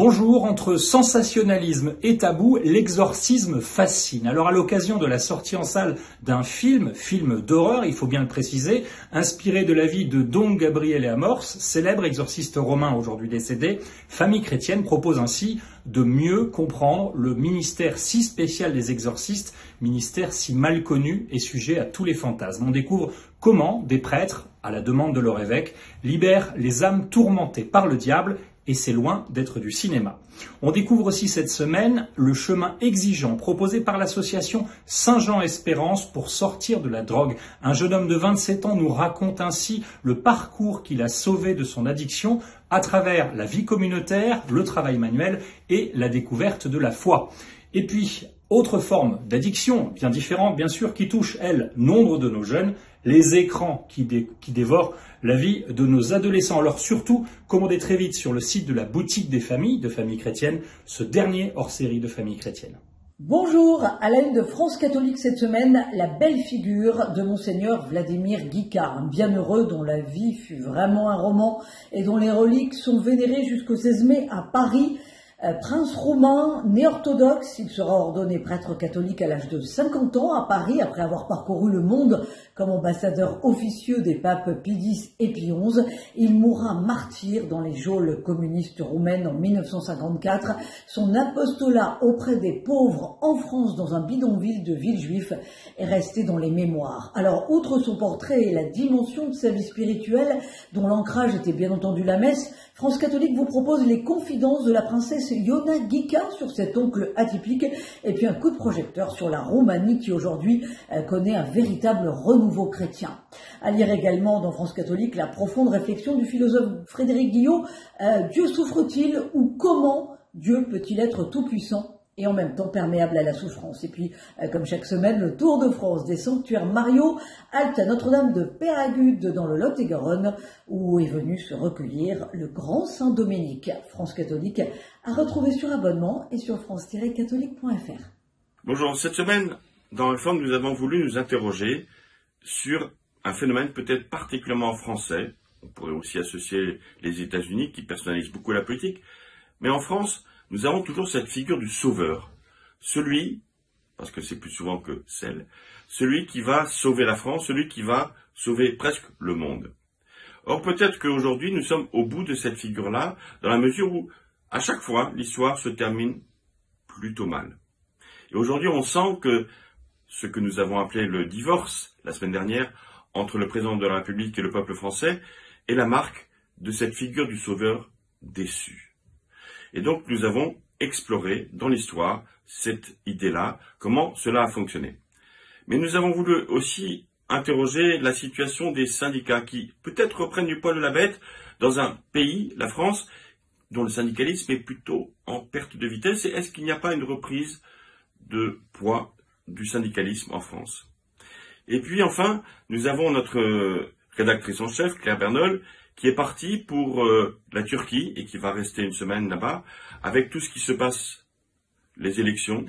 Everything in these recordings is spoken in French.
Bonjour, entre sensationnalisme et tabou, l'exorcisme fascine. Alors à l'occasion de la sortie en salle d'un film d'horreur, il faut bien le préciser, inspiré de la vie de Don Gabriele Amorce, célèbre exorciste romain aujourd'hui décédé, Famille chrétienne propose ainsi de mieux comprendre le ministère si spécial des exorcistes, ministère si mal connu et sujet à tous les fantasmes. On découvre comment des prêtres, à la demande de leur évêque, libèrent les âmes tourmentées par le diable. Et c'est loin d'être du cinéma. On découvre aussi cette semaine le chemin exigeant proposé par l'association Saint-Jean-Espérance pour sortir de la drogue. Un jeune homme de 27 ans nous raconte ainsi le parcours qu'il a sauvé de son addiction à travers la vie communautaire, le travail manuel et la découverte de la foi. Et puis, autre forme d'addiction, bien différente, bien sûr, qui touche, elle, nombre de nos jeunes, les écrans qui dévorent la vie de nos adolescents. Alors surtout, commandez très vite sur le site de la boutique des familles, de Famille chrétienne, ce dernier hors-série de Famille chrétienne. Bonjour, à la une de France catholique cette semaine, la belle figure de Monseigneur Vladimir Guicard, un bienheureux dont la vie fut vraiment un roman et dont les reliques sont vénérées jusqu'au 16 mai à Paris. Prince roumain, né orthodoxe, il sera ordonné prêtre catholique à l'âge de 50 ans à Paris après avoir parcouru le monde comme ambassadeur officieux des papes Pie X et Pie XI. Il mourra martyr dans les geôles communistes roumaines en 1954. Son apostolat auprès des pauvres en France dans un bidonville de Villejuif est resté dans les mémoires. Alors, outre son portrait et la dimension de sa vie spirituelle, dont l'ancrage était bien entendu la messe, France catholique vous propose les confidences de la princesse Iona Ghica sur cet oncle atypique et puis un coup de projecteur sur la Roumanie qui aujourd'hui connaît un véritable renouveau chrétien. À lire également dans France catholique la profonde réflexion du philosophe Frédéric Guillot, Dieu souffre-t-il ou comment Dieu peut-il être tout-puissant et en même temps perméable à la souffrance. Et puis, comme chaque semaine, le Tour de France des sanctuaires Mario, halte à Notre-Dame de Péragude dans le Lot-et-Garonne, où est venu se recueillir le grand Saint Dominique. France catholique à retrouver sur abonnement et sur france-catholique.fr. Bonjour, cette semaine, dans Réforme, nous avons voulu nous interroger sur un phénomène peut-être particulièrement français. On pourrait aussi associer les États-Unis qui personnalisent beaucoup la politique. Mais en France, nous avons toujours cette figure du sauveur. Celui, parce que c'est plus souvent que celle, celui qui va sauver la France, celui qui va sauver presque le monde. Or, peut-être qu'aujourd'hui, nous sommes au bout de cette figure-là, dans la mesure où, à chaque fois, l'histoire se termine plutôt mal. Et aujourd'hui, on sent que ce que nous avons appelé le divorce, la semaine dernière, entre le président de la République et le peuple français, est la marque de cette figure du sauveur déçu. Et donc, nous avons exploré dans l'histoire cette idée-là, comment cela a fonctionné. Mais nous avons voulu aussi interroger la situation des syndicats qui peut-être reprennent du poil de la bête dans un pays, la France, dont le syndicalisme est plutôt en perte de vitesse. Et est-ce qu'il n'y a pas une reprise de poids du syndicalisme en France? Et puis enfin, nous avons notre rédactrice en chef, Claire Bernol, qui est parti pour la Turquie et qui va rester une semaine là-bas, avec tout ce qui se passe, les élections,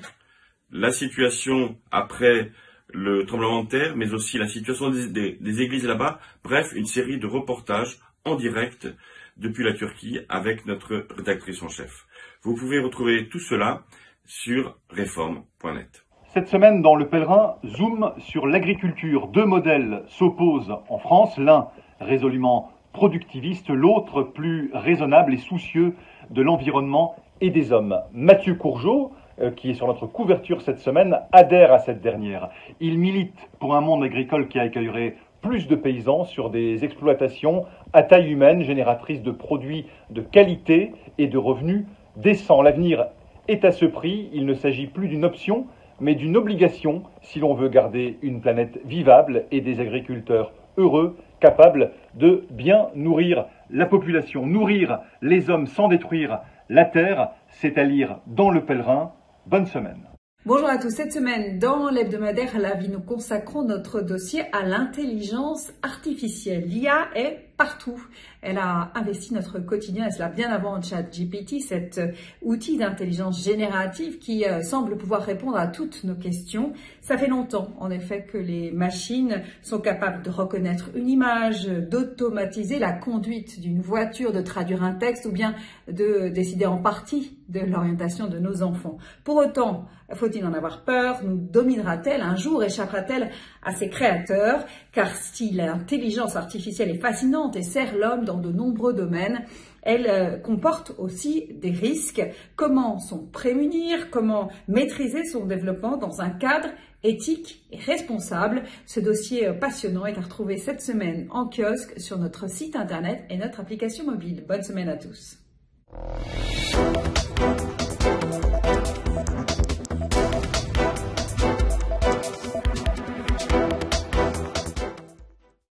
la situation après le tremblement de terre, mais aussi la situation des églises là-bas, bref, une série de reportages en direct depuis la Turquie avec notre rédactrice en chef. Vous pouvez retrouver tout cela sur réforme.net. Cette semaine, dans Le Pèlerin, zoom sur l'agriculture. Deux modèles s'opposent en France, l'un résolument productiviste, l'autre plus raisonnable et soucieux de l'environnement et des hommes. Mathieu Courgeot, qui est sur notre couverture cette semaine, adhère à cette dernière. Il milite pour un monde agricole qui accueillerait plus de paysans sur des exploitations à taille humaine, génératrices de produits de qualité et de revenus décents. L'avenir est à ce prix, il ne s'agit plus d'une option, mais d'une obligation si l'on veut garder une planète vivable et des agriculteurs heureux, capables de bien nourrir la population. Nourrir les hommes sans détruire la terre, c'est à lire dans Le Pèlerin. Bonne semaine. Bonjour à tous. Cette semaine, dans l'hebdomadaire La Vie, nous consacrons notre dossier à l'intelligence artificielle. L'IA est partout. Elle a investi notre quotidien, et cela bien avant ChatGPT, cet outil d'intelligence générative qui semble pouvoir répondre à toutes nos questions. Ça fait longtemps, en effet, que les machines sont capables de reconnaître une image, d'automatiser la conduite d'une voiture, de traduire un texte ou bien de décider en partie de l'orientation de nos enfants. Pour autant, faut-il en avoir peur? Nous dominera-t-elle? Un jour échappera-t-elle à ses créateurs? Car si l'intelligence artificielle est fascinante et sert l'homme dans de nombreux domaines, elle comporte aussi des risques. Comment s'en prémunir? Comment maîtriser son développement dans un cadre éthique et responsable? Ce dossier passionnant est à retrouver cette semaine en kiosque sur notre site internet et notre application mobile. Bonne semaine à tous.